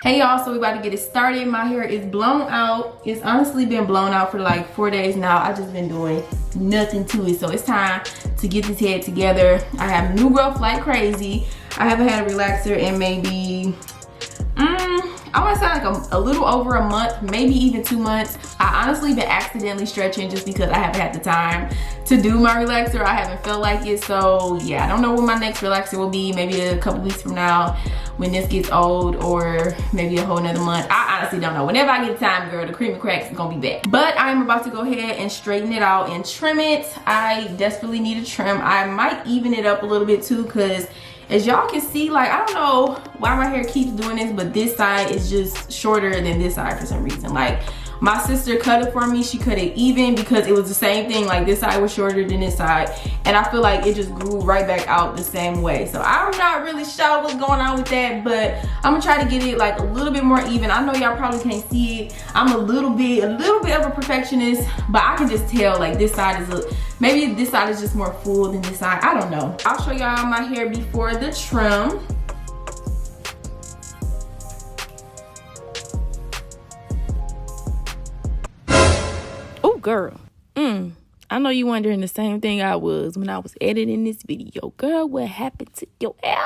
Hey y'all, so we about to get it started. My hair is blown out. It's honestly been blown out for like 4 days now. I just been doing nothing to it. So it's time to get this head together. I have new growth like crazy. I haven't had a relaxer in maybe, I want to say like a little over a month, maybe even 2 months. I honestly been accidentally stretching just because I haven't had the time to do my relaxer. I haven't felt like it. So yeah, I don't know when my next relaxer will be. Maybe a couple weeks from now when this gets old, or maybe a whole nother month. I honestly don't know. Whenever I get time, girl, the cream and cracks is gonna be back. But I'm about to go ahead and straighten it out and trim it. I desperately need a trim. I might even it up a little bit too, because as y'all can see, like, I don't know why my hair keeps doing this, but this side is just shorter than this side for some reason. Like, my sister cut it for me. She cut it even because it was the same thing. Like, this side was shorter than this side, and I feel like it just grew right back out the same way. So I'm not really sure what's going on with that, but I'm gonna try to get it like a little bit more even. I know y'all probably can't see it. I'm a little bit of a perfectionist, but I can just tell like this side is maybe this side is just more full than this side. I don't know. I'll show y'all my hair before the trim. Oh, girl. I know you wondering the same thing I was when I was editing this video. Girl, what happened to your hair?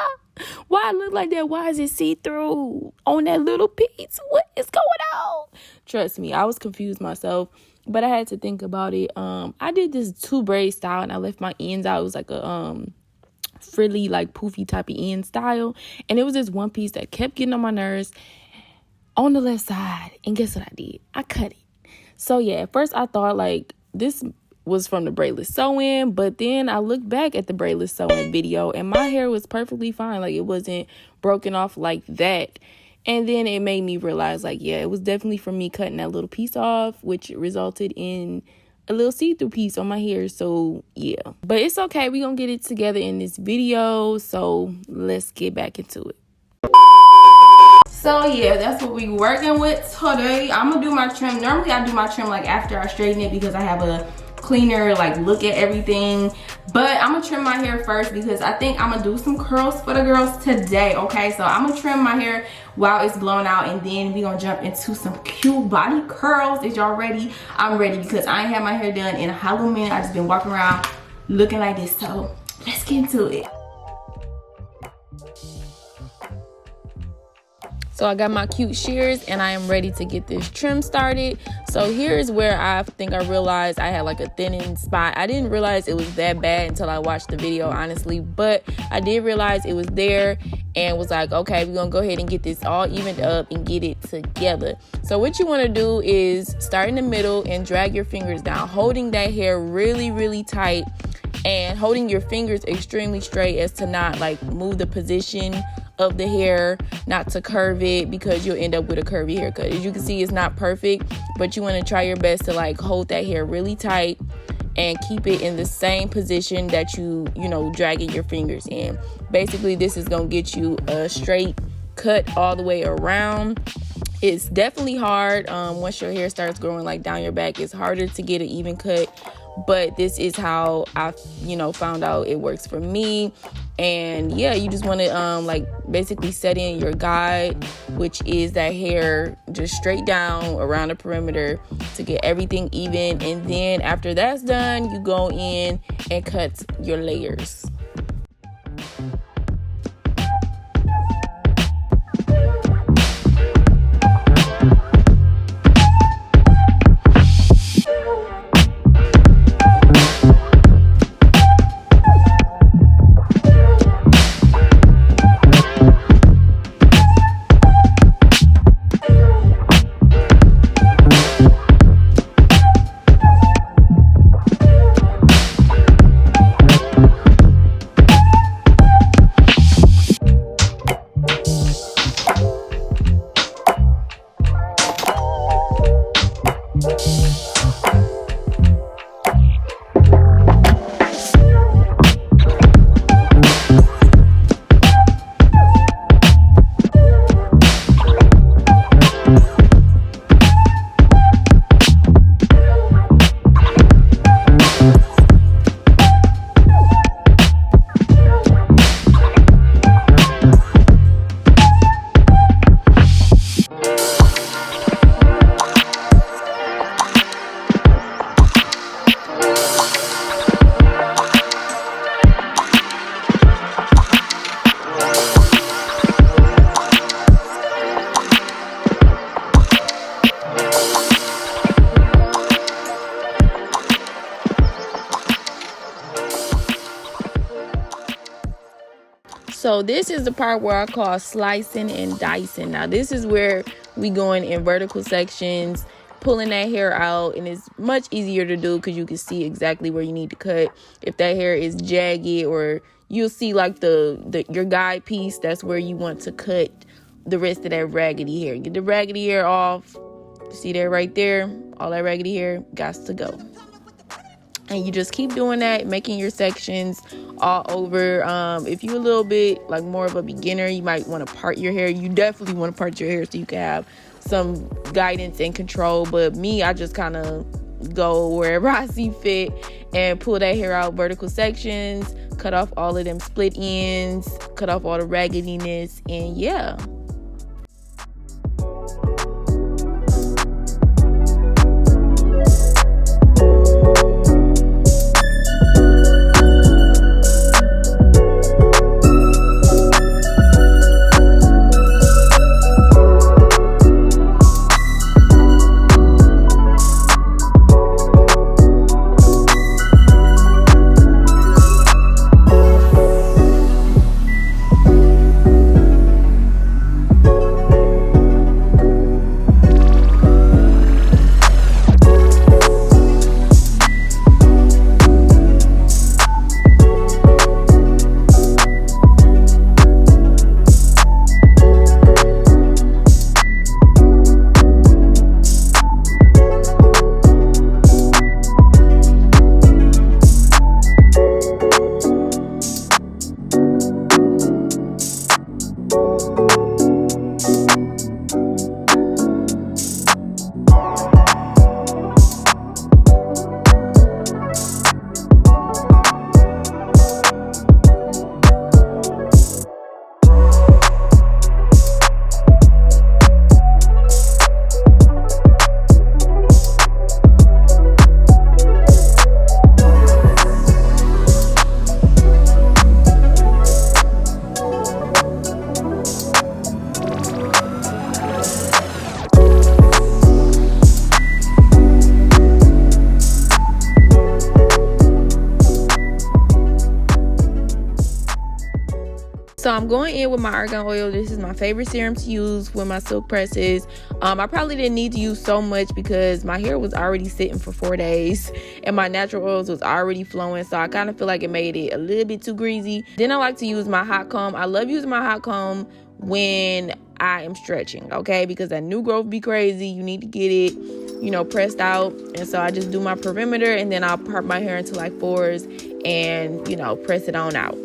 Why it look like that? Why is it see-through on that little piece? What is going on? Trust me, I was confused myself, but I had to think about it. I did this 2-braid style and I left my ends out. It was like a frilly, like poofy type of end style. And it was this one piece that kept getting on my nerves on the left side. And guess what I did? I cut it. So yeah, at first I thought like this was from the braidless sew-in, but then I looked back at the braidless sew-in video and my hair was perfectly fine. Like, it wasn't broken off like that. And then it made me realize, like, yeah, it was definitely from me cutting that little piece off, which resulted in a little see-through piece on my hair. So yeah, but it's okay. We're gonna get it together in this video, so let's get back into it. So yeah, that's what we working with today. I'm gonna do my trim. Normally I do my trim like after I straighten it because I have a cleaner like look at everything, but I'm gonna trim my hair first because I think I'm gonna do some curls for the girls today. Okay, so I'm gonna trim my hair while it's blown out, and then we gonna jump into some cute body curls. Is y'all ready? I'm ready because I ain't had my hair done in a hollow minute. I just been walking around looking like this, so let's get into it. So I got my cute shears and I am ready to get this trim started. So here's where I think I realized I had like a thinning spot. I didn't realize it was that bad until I watched the video, honestly, but I did realize it was there and was like, okay, we're gonna go ahead and get this all evened up and get it together. So what you wanna do is start in the middle and drag your fingers down, holding that hair really, really tight and holding your fingers extremely straight as to not like move the position of the hair, not to curve it, because you'll end up with a curvy haircut. As you can see, it's not perfect, but you want to try your best to like hold that hair really tight and keep it in the same position that you know, dragging your fingers in. Basically, this is gonna get you a straight cut all the way around. It's definitely hard once your hair starts growing like down your back. It's harder to get an even cut, but this is how I found out it works for me. And yeah, you just want to like basically set in your guide, which is that hair just straight down around the perimeter to get everything even. And then after that's done, you go in and cut your layers. So this is the part where I call slicing and dicing. Now this is where we going in vertical sections, pulling that hair out, and it's much easier to do because you can see exactly where you need to cut. If that hair is jagged, or you'll see like your guide piece, that's where you want to cut the rest of that raggedy hair. Get the raggedy hair off. See that right there? All that raggedy hair got to go. And you just keep doing that, making your sections all over. If you're a little bit like more of a beginner, you might want to part your hair. You definitely want to part your hair so you can have some guidance and control. But me, I just kind of go wherever I see fit and pull that hair out vertical sections, cut off all of them split ends, cut off all the raggediness, and yeah. So I'm going in with my argan oil. This is my favorite serum to use with my silk presses. I probably didn't need to use so much because my hair was already sitting for 4 days and my natural oils was already flowing. So I kind of feel like it made it a little bit too greasy. Then I like to use my hot comb. I love using my hot comb when I am stretching, okay? Because that new growth be crazy. You need to get it, pressed out. And so I just do my perimeter and then I'll part my hair into like fours and, press it on out.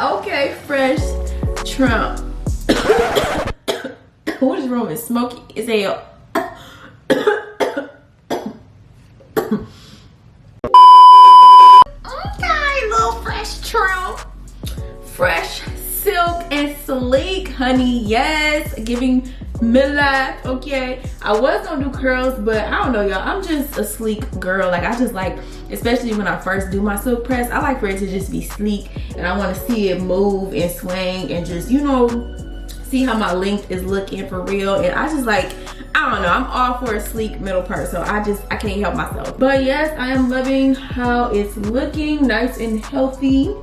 Okay, fresh Trump. What is wrong with smoky as hell? Okay, little fresh. sleek, honey. Yes, giving midlife. Okay, I was gonna do curls, but I don't know, y'all. I'm just a sleek girl. Like, I just like, especially when I first do my silk press, I like for it to just be sleek, and I want to see it move and swing and just, you know, see how my length is looking for real. And I just like, I don't know, I'm all for a sleek middle part, so I can't help myself. But yes, I am loving how it's looking, nice and healthy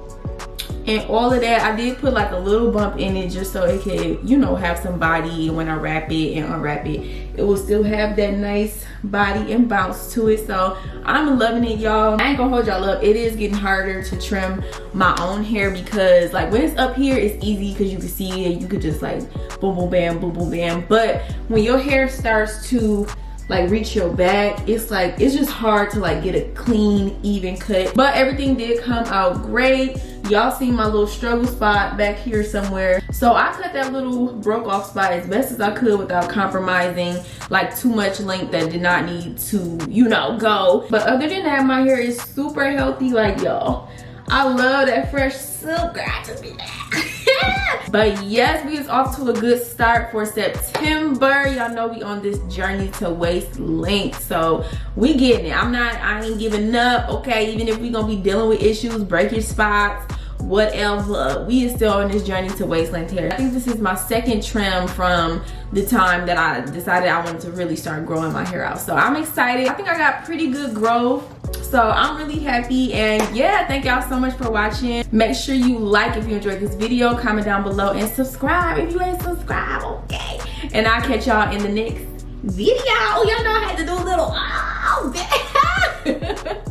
and all of that. I did put like a little bump in it just so it could, you know, have some body. When I wrap it and unwrap it, it will still have that nice body and bounce to it. So I'm loving it, y'all. I ain't gonna hold y'all up, it is getting harder to trim my own hair, because like when it's up here it's easy because you can see it, you could just like boom boom bam, boom boom bam. But when your hair starts to like reach your back, it's like, it's just hard to like get a clean, even cut. But everything did come out great. Y'all see my little struggle spot back here somewhere. So I cut that little broke off spot as best as I could without compromising like too much length that did not need to, you know, go. But other than that, my hair is super healthy. Like, y'all, I love that fresh silk, girl. I just be But yes, we is off to a good start for September. Y'all know we on this journey to waist length, so we getting it. I ain't giving up, okay? Even if we gonna be dealing with issues, breakage spots, whatever, we is still on this journey to waist length hair. I think this is my second trim from the time that I decided I wanted to really start growing my hair out. So I'm excited. I think I got pretty good growth, so I'm really happy. And yeah, thank y'all so much for watching. Make sure you like if you enjoyed this video, comment down below, and subscribe if you ain't subscribed, okay? And I'll catch y'all in the next video. Y'all know I had to do a little